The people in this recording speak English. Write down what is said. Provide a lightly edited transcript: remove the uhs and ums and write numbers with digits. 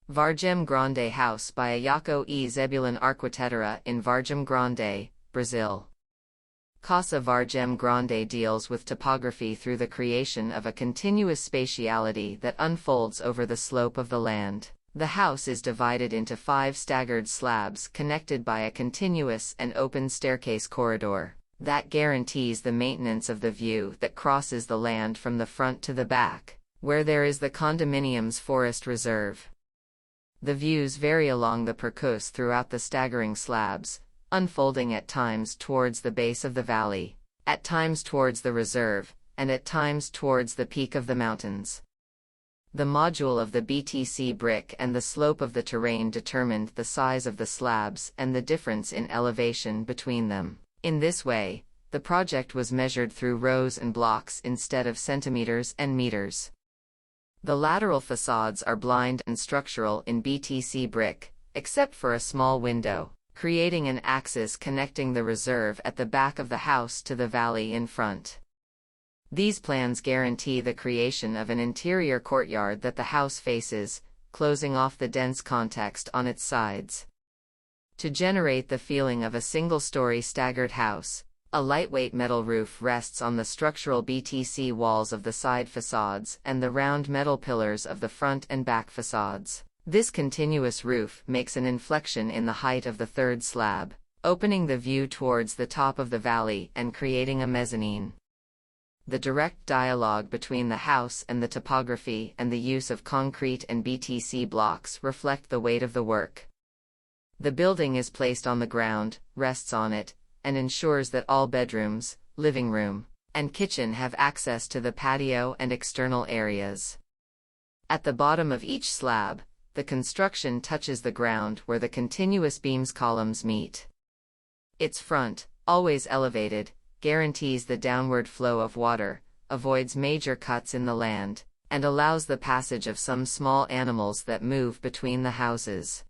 Vargem Grande House by Ayako e Zebulun Arquitetura in Vargem Grande, Brazil. Casa Vargem Grande deals with topography through the creation of a continuous spatiality that unfolds over the slope of the land. The house is divided into 5 staggered slabs connected by a continuous and open staircase corridor that guarantees the maintenance of the view that crosses the land from the front to the back, where there is the condominium's forest reserve. The views vary along the percouse throughout the staggering slabs, unfolding at times towards the base of the valley, at times towards the reserve, and at times towards the peak of the mountains. The module of the BTC brick and the slope of the terrain determined the size of the slabs and the difference in elevation between them. In this way, the project was measured through rows and blocks instead of centimeters and meters. The lateral facades are blind and structural in BTC brick, except for a small window, creating an axis connecting the reserve at the back of the house to the valley in front. These plans guarantee the creation of an interior courtyard that the house faces, closing off the dense context on its sides. To generate the feeling of a single-story staggered house, a lightweight metal roof rests on the structural BTC walls of the side facades and the round metal pillars of the front and back facades. This continuous roof makes an inflection in the height of the third slab, opening the view towards the top of the valley and creating a mezzanine. The direct dialogue between the house and the topography and the use of concrete and BTC blocks reflect the weight of the work. The building is placed on the ground, rests on it, and ensures that all bedrooms, living room, and kitchen have access to the patio and external areas. At the bottom of each slab, the construction touches the ground where the continuous beams columns meet. Its front, always elevated, guarantees the downward flow of water, avoids major cuts in the land, and allows the passage of some small animals that move between the houses.